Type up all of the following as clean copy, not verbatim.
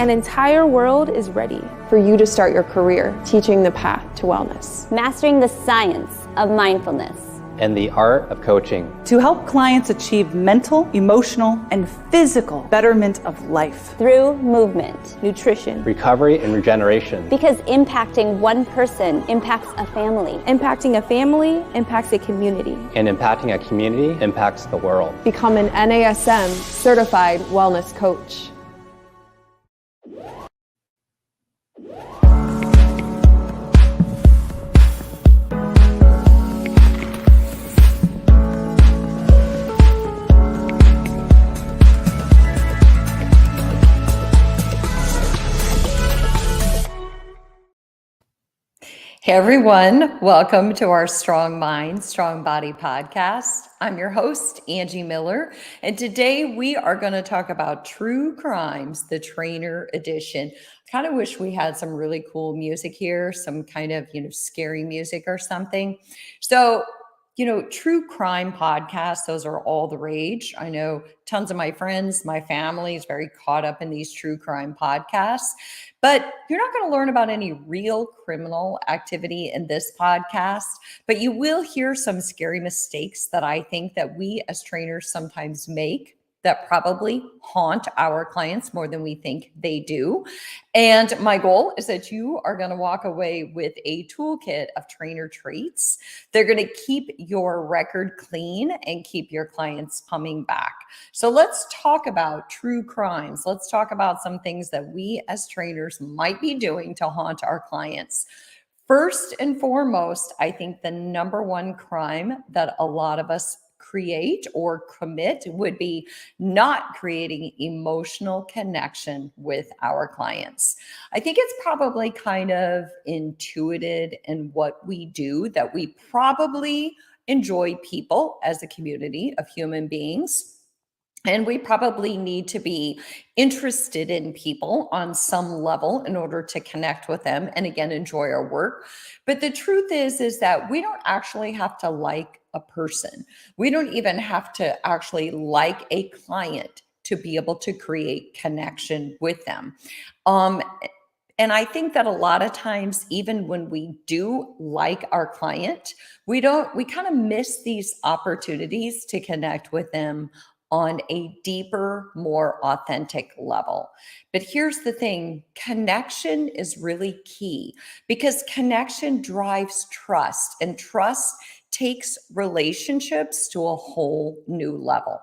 An entire world is ready for you to start your career teaching the path to wellness. Mastering the science of mindfulness. And the art of coaching. To help clients achieve mental, emotional, and physical betterment of life. Through movement, nutrition, recovery, and regeneration. Because impacting one person impacts a family. Impacting a family impacts a community. And impacting a community impacts the world. Become an NASM certified wellness coach. Hey everyone, welcome to our Strong Mind, Strong Body podcast. I'm your host, Angie Miller, and today we are going to talk about True Crimes, the Trainer Edition. I kind of wish we had some really cool music here, some kind of, scary music or something. So, true crime podcasts, those are all the rage. I know tons of my friends, my family is very caught up in these true crime podcasts, but you're not going to learn about any real criminal activity in this podcast, but you will hear some scary mistakes that I think that we as trainers sometimes make that probably haunt our clients more than we think they do. And my goal is that you are going to walk away with a toolkit of trainer traits. They're going to keep your record clean and keep your clients coming back. So let's talk about true crimes. Let's talk about some things that we as trainers might be doing to haunt our clients. First and foremost, I think the number one crime that a lot of us create or commit would be not creating emotional connection with our clients. I think it's probably kind of intuited in what we do that we probably enjoy people as a community of human beings. And we probably need to be interested in people on some level in order to connect with them and again, enjoy our work. But the truth is that we don't actually have to like a person. We don't even have to actually like a client to be able to create connection with them. And I think that a lot of times, even when we do like our client, we kind of miss these opportunities to connect with them on a deeper, more authentic level. But here's the thing, connection is really key because connection drives trust, and trust takes relationships to a whole new level.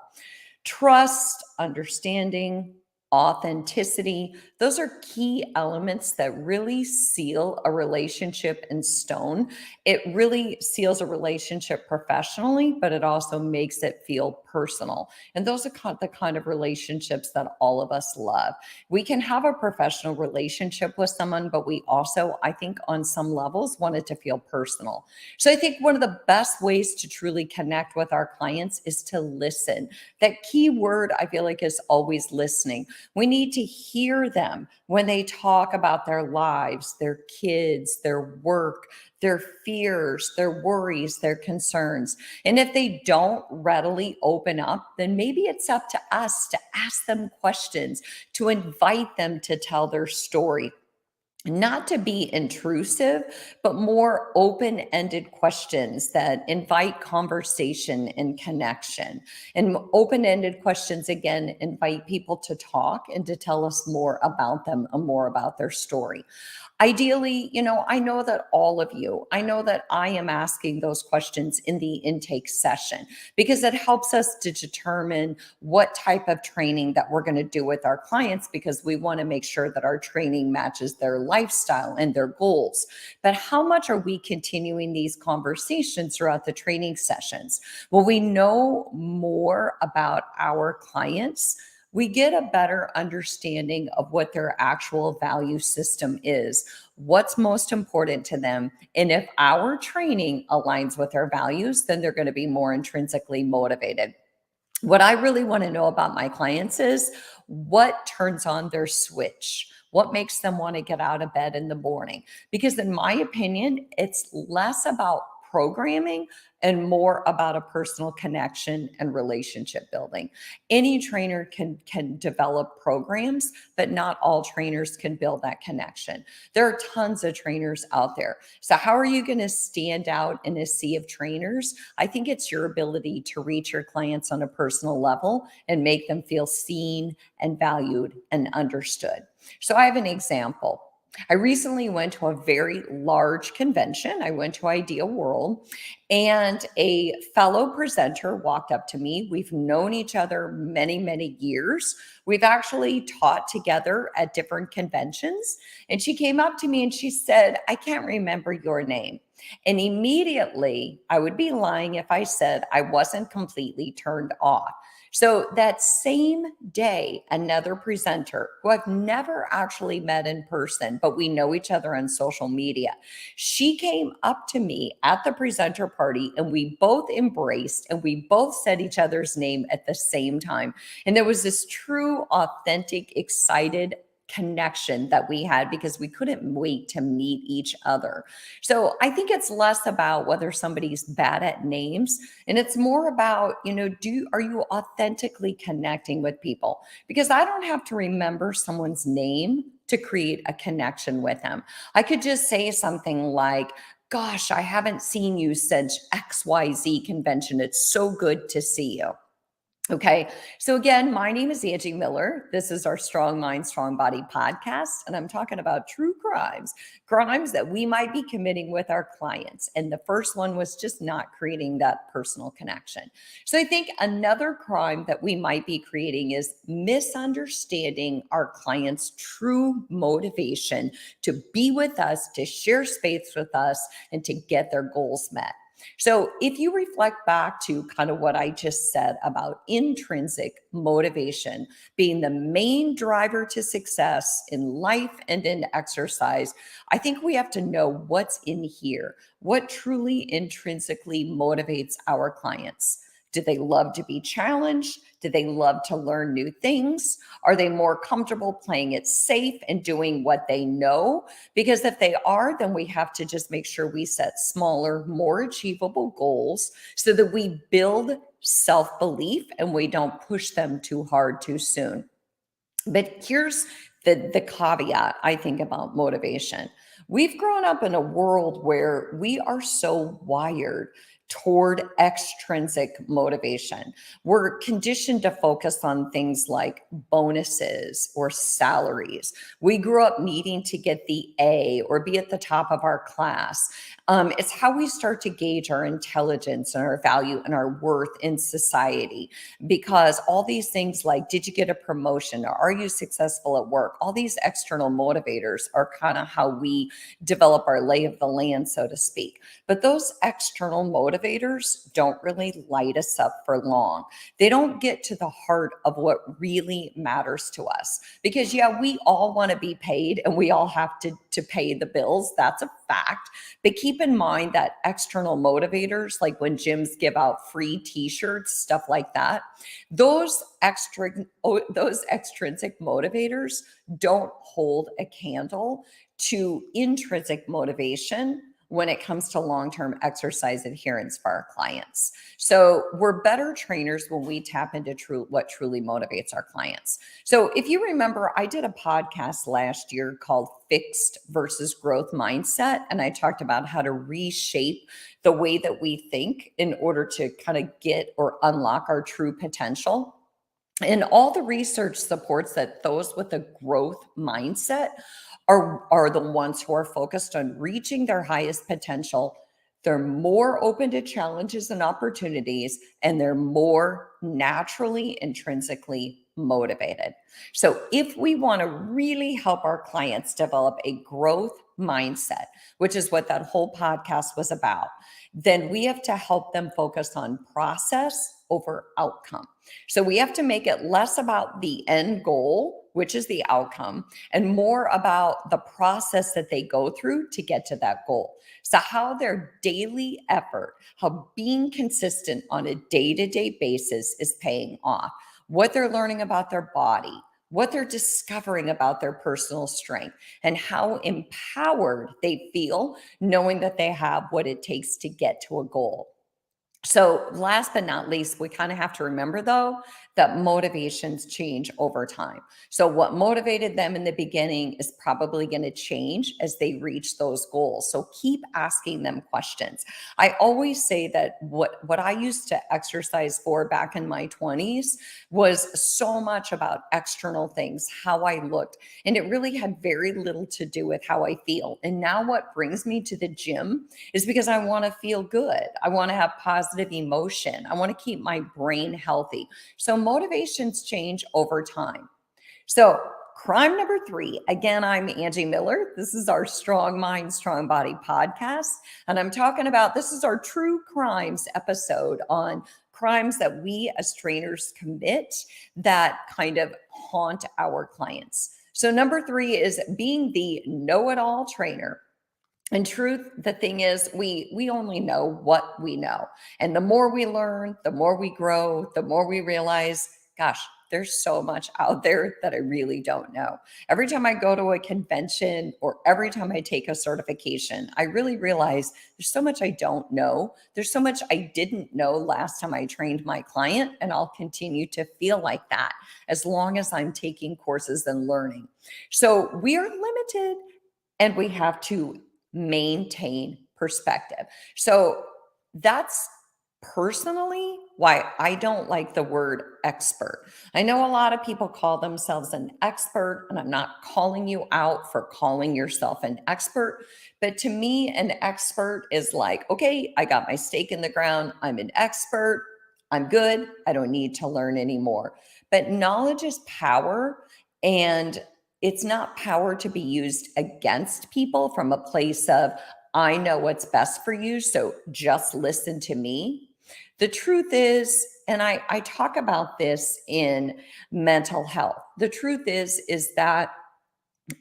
Trust, understanding, authenticity, those are key elements that really seal a relationship in stone. It really seals a relationship professionally, but it also makes it feel personal. And those are the kind of relationships that all of us love. We can have a professional relationship with someone, but we also, I think on some levels, want it to feel personal. So I think one of the best ways to truly connect with our clients is to listen. That key word I feel like is always listening. We need to hear them when they talk about their lives, their kids, their work, their fears, their worries, their concerns. And if they don't readily open up, then maybe it's up to us to ask them questions, to invite them to tell their story. Not to be intrusive, but more open-ended questions that invite conversation and connection. And open-ended questions, again, invite people to talk and to tell us more about them and more about their story. Ideally, I know that I know that I am asking those questions in the intake session because it helps us to determine what type of training that we're going to do with our clients because we want to make sure that our training matches their lifestyle and their goals. But how much are we continuing these conversations throughout the training sessions? Well, we know more about our clients. We get a better understanding of what their actual value system is, what's most important to them. And if our training aligns with their values, then they're going to be more intrinsically motivated. What I really want to know about my clients is what turns on their switch. What makes them want to get out of bed in the morning? Because in my opinion, it's less about programming and more about a personal connection and relationship building. Any trainer can develop programs, but not all trainers can build that connection. There are tons of trainers out there. So how are you going to stand out in a sea of trainers? I think it's your ability to reach your clients on a personal level and make them feel seen and valued and understood. So I have an example. I recently went to a very large convention. I went to Idea World, and a fellow presenter walked up to me. We've known each other many, many years. We've actually taught together at different conventions. And she came up to me and she said, "I can't remember your name." And immediately, I would be lying if I said I wasn't completely turned off. So that same day, another presenter who I've never actually met in person, but we know each other on social media, she came up to me at the presenter party and we both embraced and we both said each other's name at the same time. And there was this true, authentic, excited connection that we had because we couldn't wait to meet each other. So I think it's less about whether somebody's bad at names and it's more about, are you authentically connecting with people? Because I don't have to remember someone's name to create a connection with them. I could just say something like, "Gosh, I haven't seen you since XYZ convention. It's so good to see you." Okay. So again, my name is Angie Miller. This is our Strong Mind, Strong Body podcast. And I'm talking about true crimes that we might be committing with our clients. And the first one was just not creating that personal connection. So I think another crime that we might be creating is misunderstanding our clients' true motivation to be with us, to share space with us, and to get their goals met. So if you reflect back to kind of what I just said about intrinsic motivation being the main driver to success in life and in exercise, I think we have to know what's in here, what truly intrinsically motivates our clients. Do they love to be challenged? Do they love to learn new things? Are they more comfortable playing it safe and doing what they know? Because if they are, then we have to just make sure we set smaller, more achievable goals so that we build self-belief and we don't push them too hard too soon. But here's the caveat, I think, about motivation. We've grown up in a world where we are so wired toward extrinsic motivation. We're conditioned to focus on things like bonuses or salaries. We grew up needing to get the A or be at the top of our class. It's how we start to gauge our intelligence and our value and our worth in society, because all these things like, did you get a promotion? Or are you successful at work? All these external motivators are kind of how we develop our lay of the land, so to speak. But those external motivators don't really light us up for long. They don't get to the heart of what really matters to us. Because we all want to be paid and we all have to pay the bills. That's a fact. But keep in mind that external motivators, like when gyms give out free t-shirts, stuff like that, those extrinsic motivators don't hold a candle to intrinsic motivation when it comes to long-term exercise adherence for our clients. So we're better trainers when we tap into what truly motivates our clients. So if you remember, I did a podcast last year called Fixed versus Growth Mindset, and I talked about how to reshape the way that we think in order to kind of get or unlock our true potential. And all the research supports that those with a growth mindset are the ones who are focused on reaching their highest potential. They're more open to challenges and opportunities, and they're more naturally, intrinsically motivated. So if we want to really help our clients develop a growth mindset, which is what that whole podcast was about, then we have to help them focus on process over outcome. So we have to make it less about the end goal, which is the outcome, and more about the process that they go through to get to that goal. So how their daily effort, how being consistent on a day-to-day basis is paying off, what they're learning about their body, what they're discovering about their personal strength, and how empowered they feel knowing that they have what it takes to get to a goal. So, last but not least, we kind of have to remember, though, that motivations change over time. So, what motivated them in the beginning is probably going to change as they reach those goals. So, keep asking them questions. I always say that what I used to exercise for back in my 20s was so much about external things, how I looked, and it really had very little to do with how I feel. And now, what brings me to the gym is because I want to feel good. I want to have positive emotion. I want to keep my brain healthy. So motivations change over time. So crime number 3, again, I'm Angie Miller. This is our Strong Mind, Strong Body podcast. And I'm talking about, this is our True Crimes episode on crimes that we as trainers commit that kind of haunt our clients. So number 3 is being the know-it-all trainer. In truth, the thing is, we only know what we know. And the more we learn, the more we grow, the more we realize, gosh, there's so much out there that I really don't know. Every time I go to a convention or every time I take a certification, I really realize there's so much I don't know. There's so much I didn't know last time I trained my client, and I'll continue to feel like that as long as I'm taking courses and learning. So we are limited, and we have to maintain perspective. So that's personally why I don't like the word expert. I know a lot of people call themselves an expert, and I'm not calling you out for calling yourself an expert. But to me, an expert is like, okay, I got my stake in the ground. I'm an expert. I'm good. I don't need to learn anymore. But knowledge is power, and it's not power to be used against people from a place of, I know what's best for you, so just listen to me. The truth is, and I talk about this in mental health, the truth is that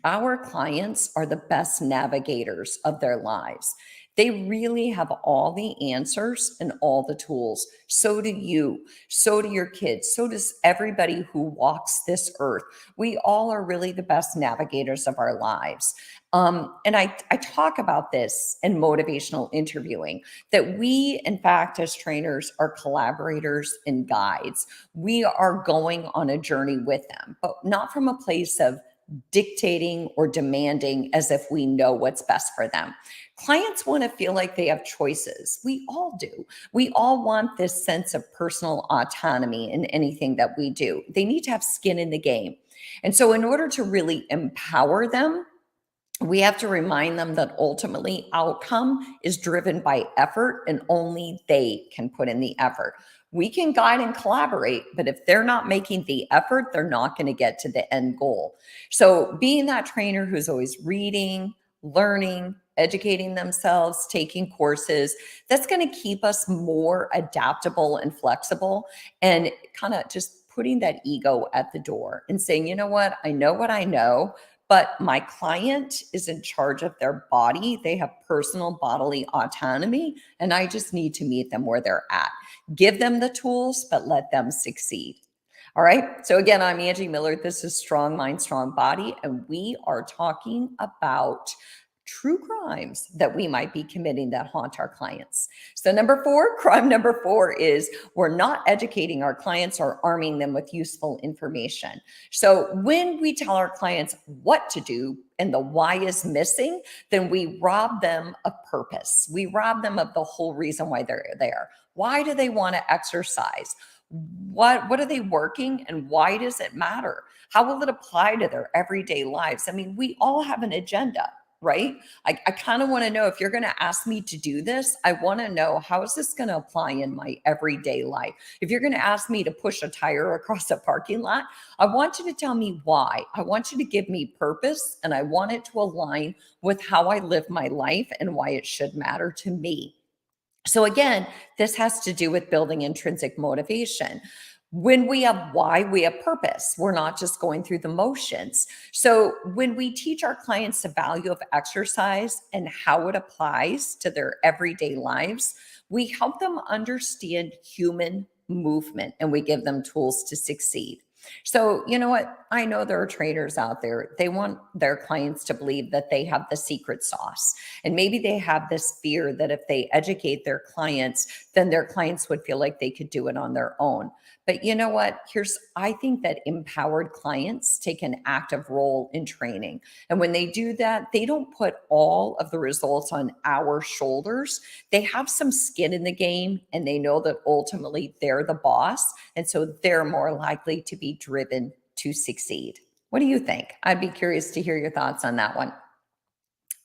our clients are the best navigators of their lives. They really have all the answers and all the tools. So do you. So do your kids. So does everybody who walks this earth. We all are really the best navigators of our lives. And I talk about this in motivational interviewing, that we, in fact, as trainers, are collaborators and guides. We are going on a journey with them, but not from a place of dictating or demanding as if we know what's best for them. Clients want to feel like they have choices. We all do. We all want this sense of personal autonomy in anything that we do. They need to have skin in the game. And so in order to really empower them, we have to remind them that ultimately outcome is driven by effort, and only they can put in the effort. We can guide and collaborate, but if they're not making the effort, they're not going to get to the end goal. So being that trainer who's always reading, learning, educating themselves, taking courses, that's going to keep us more adaptable and flexible, and kind of just putting that ego at the door and saying, you know what I know. But my client is in charge of their body. They have personal bodily autonomy, and I just need to meet them where they're at. Give them the tools, but let them succeed. All right. So again, I'm Angie Miller. This is Strong Mind, Strong Body, and we are talking about true crimes that we might be committing that haunt our clients. So crime number 4 is we're not educating our clients or arming them with useful information. So when we tell our clients what to do and the why is missing, then we rob them of purpose. We rob them of the whole reason why they're there. Why do they want to exercise? What are they working, and why does it matter? How will it apply to their everyday lives? I mean, we all have an agenda, right? I kind of want to know, if you're going to ask me to do this, I want to know, how is this going to apply in my everyday life? If you're going to ask me to push a tire across a parking lot, I want you to tell me why. I want you to give me purpose, and I want it to align with how I live my life and why it should matter to me. So again, this has to do with building intrinsic motivation. When we have why, we have purpose. We're not just going through the motions. So when we teach our clients the value of exercise and how it applies to their everyday lives, we help them understand human movement, and we give them tools to succeed. So, you know what? I know there are trainers out there. They want their clients to believe that they have the secret sauce. And maybe they have this fear that if they educate their clients, then their clients would feel like they could do it on their own. But you know what? I think that empowered clients take an active role in training. And when they do that, they don't put all of the results on our shoulders. They have some skin in the game and they know that ultimately they're the boss. And so they're more likely to be driven to succeed. What do you think? I'd be curious to hear your thoughts on that one.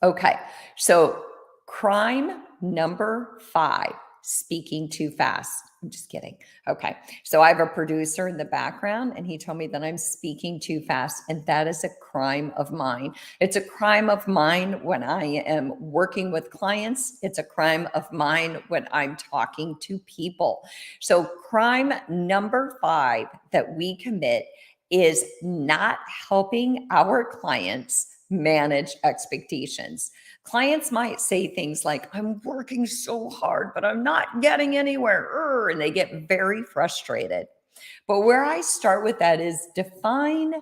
Okay, so crime number 5, speaking too fast. I'm just kidding. Okay, so I have a producer in the background and he told me that I'm speaking too fast, and that is a crime of mine. It's a crime of mine when I am working with clients. It's a crime of mine when I'm talking to people. So crime number 5 that we commit is not helping our clients manage expectations. Clients might say things like, I'm working so hard, but I'm not getting anywhere. And they get very frustrated. But where I start with that is define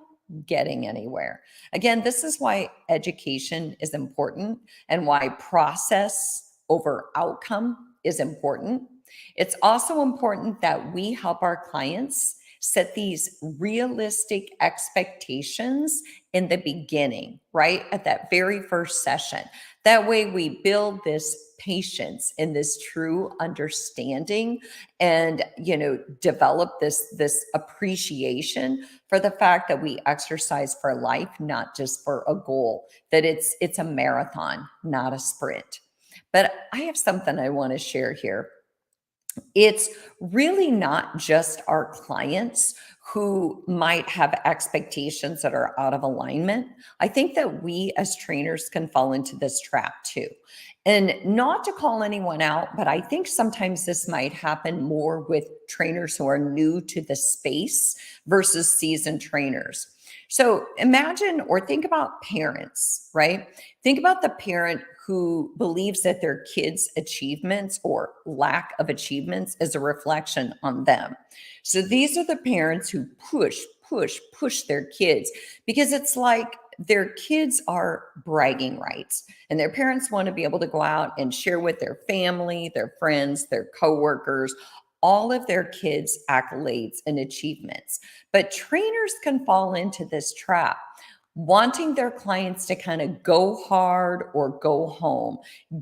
getting anywhere. Again, this is why education is important and why process over outcome is important. It's also important that we help our clients set these realistic expectations in the beginning, right? At that very first session. That way we build this patience and this true understanding and, develop this appreciation for the fact that we exercise for life, not just for a goal, that it's a marathon, not a sprint. But I have something I want to share here. It's really not just our clients who might have expectations that are out of alignment. I think that we as trainers can fall into this trap too. And not to call anyone out, but I think sometimes this might happen more with trainers who are new to the space versus seasoned trainers. So imagine or think about parents, right? Think about the parent who believes that their kids' achievements or lack of achievements is a reflection on them. So these are the parents who push their kids because it's like their kids are bragging rights and their parents want to be able to go out and share with their family, their friends, their coworkers, all of their kids' accolades and achievements. But trainers can fall into this trap, wanting their clients to kind of go hard or go home,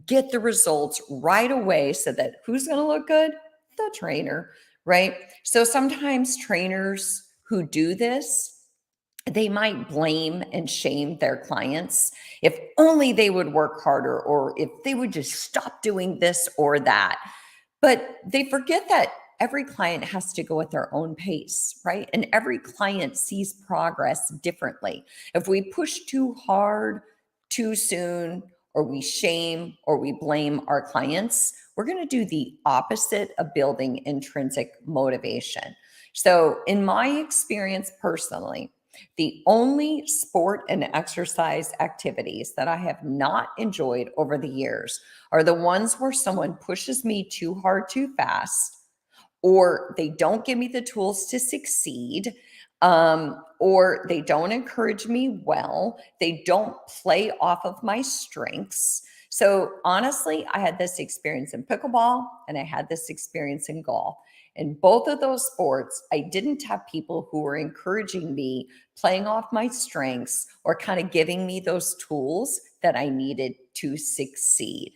get the results right away so that who's going to look good? The trainer, right? So sometimes trainers who do this, they might blame and shame their clients. If only they would work harder, or if they would just stop doing this or that. But they forget that every client has to go at their own pace, right? And every client sees progress differently. If we push too hard, too soon, or we shame or we blame our clients, we're going to do the opposite of building intrinsic motivation. So in my experience personally, the only sport and exercise activities that I have not enjoyed over the years are the ones where someone pushes me too hard, too fast, or they don't give me the tools to succeed, or they don't encourage me well. They don't play off of my strengths. So honestly, I had this experience in pickleball and I had this experience in golf. In both of those sports, I didn't have people who were encouraging me, playing off my strengths, or kind of giving me those tools that I needed to succeed.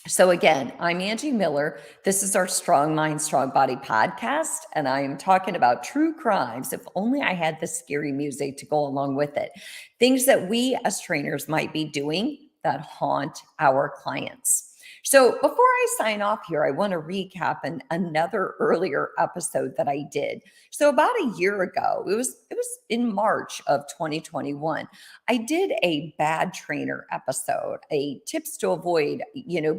So again, I'm Angie Miller. This is our Strong Mind, Strong Body podcast, and I am talking about true crimes. If only I had the scary music to go along with it. Things that we as trainers might be doing that haunt our clients. So before I sign off here, I want to recap another earlier episode that I did. So about a year ago, it was in March of 2021, I did a bad trainer episode, a tips to avoid,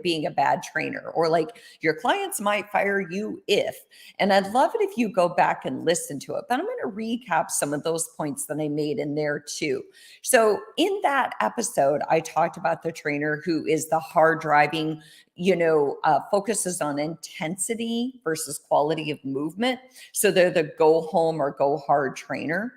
being a bad trainer, or like your clients might fire you if. And I'd love it if you go back and listen to it, but I'm going to recap some of those points that I made in there too. So in that episode, I talked about the trainer who is the hard driving, focuses on intensity versus quality of movement. So they're the go home or go hard trainer.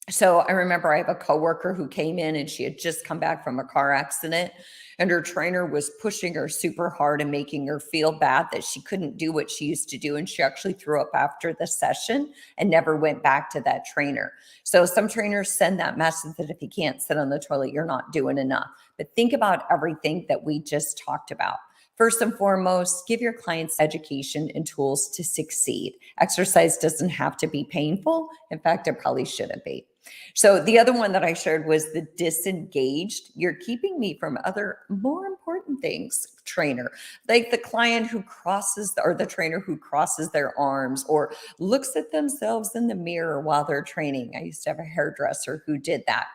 So I remember I have a coworker who came in and she had just come back from a car accident, and her trainer was pushing her super hard and making her feel bad that she couldn't do what she used to do. And she actually threw up after the session and never went back to that trainer. So some trainers send that message that if you can't sit on the toilet, you're not doing enough. But think about everything that we just talked about. First and foremost, give your clients education and tools to succeed. Exercise doesn't have to be painful. In fact, it probably shouldn't be. So the other one that I shared was the disengaged. You're keeping me from other more important things, trainer, like the client who crosses or the trainer who crosses their arms or looks at themselves in the mirror while they're training. I used to have a hairdresser who did that,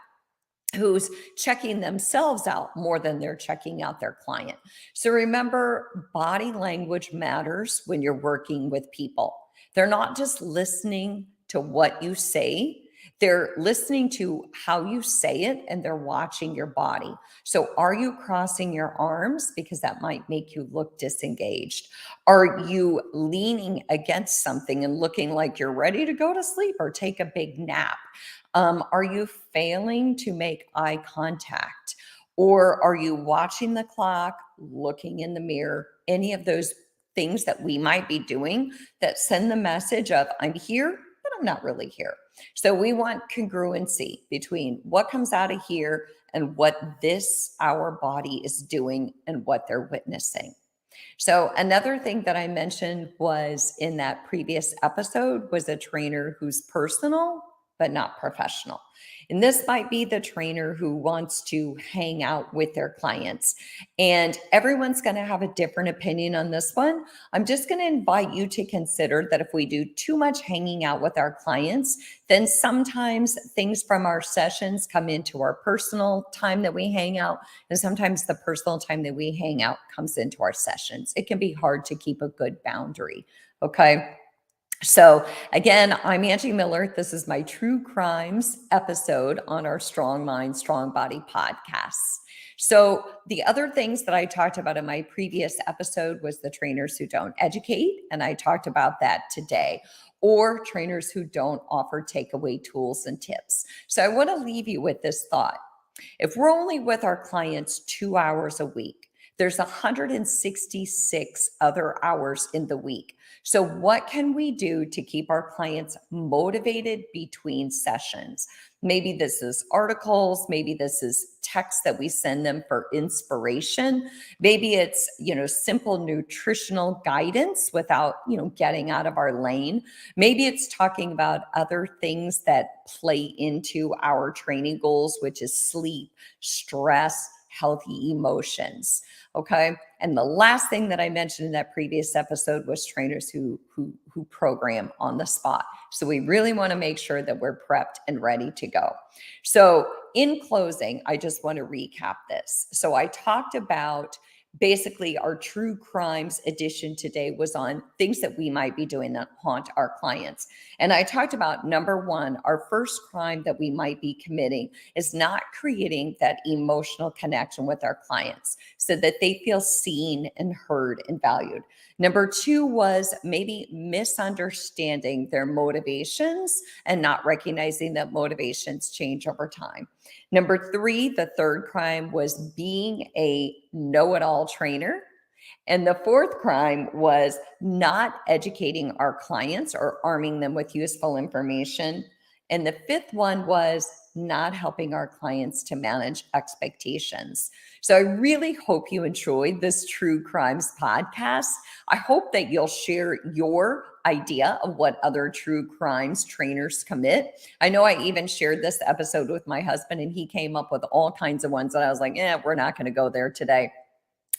who's checking themselves out more than they're checking out their client. So remember, body language matters when you're working with people. They're not just listening to what you say, they're listening to how you say it, and they're watching your body. So are you crossing your arms? Because that might make you look disengaged. Are you leaning against something and looking like you're ready to go to sleep or take a big nap? Are you failing to make eye contact? Or are you watching the clock, looking in the mirror? Any of those things that we might be doing that send the message of I'm here, but I'm not really here. So we want congruency between what comes out of here and what our body is doing and what they're witnessing. So another thing that I mentioned was in that previous episode was a trainer who's personal but not professional. And this might be the trainer who wants to hang out with their clients. And everyone's going to have a different opinion on this one. I'm just going to invite you to consider that if we do too much hanging out with our clients, then sometimes things from our sessions come into our personal time that we hang out. And sometimes the personal time that we hang out comes into our sessions. It can be hard to keep a good boundary. Okay. So again, I'm Angie Miller. This is my True Crimes episode on our Strong Mind, Strong Body podcasts. So the other things that I talked about in my previous episode was the trainers who don't educate, and I talked about that today, or trainers who don't offer takeaway tools and tips. So I want to leave you with this thought. If we're only with our clients 2 hours a week, there's 166 other hours in the week. So what can we do to keep our clients motivated between sessions? Maybe this is articles, maybe this is text that we send them for inspiration. Maybe it's, simple nutritional guidance without, getting out of our lane. Maybe it's talking about other things that play into our training goals, which is sleep, stress, healthy emotions. Okay. And the last thing that I mentioned in that previous episode was trainers who program on the spot. So we really want to make sure that we're prepped and ready to go. So in closing, I just want to recap this. So I talked about basically our True Crimes edition today was on things that we might be doing that haunt our clients. And I talked about number one, our first crime that we might be committing is not creating that emotional connection with our clients so that they feel seen and heard and valued. Number two was maybe misunderstanding their motivations and not recognizing that motivations change over time. Number three, the third crime was being a know-it-all trainer. And the fourth crime was not educating our clients or arming them with useful information. And the fifth one was not helping our clients to manage expectations. So I really hope you enjoyed this True Crimes podcast. I hope that you'll share your idea of what other true crimes trainers commit. I know I even shared this episode with my husband and he came up with all kinds of ones that I was like, we're not going to go there today.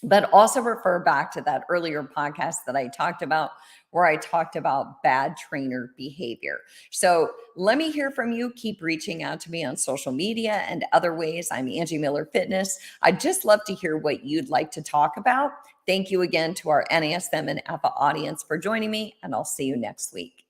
But also refer back to that earlier podcast that I talked about where I talked about bad trainer behavior. So let me hear from you. Keep reaching out to me on social media and other ways. I'm Angie Miller Fitness. I'd just love to hear what you'd like to talk about. Thank you again to our NASM and APA audience for joining me, and I'll see you next week.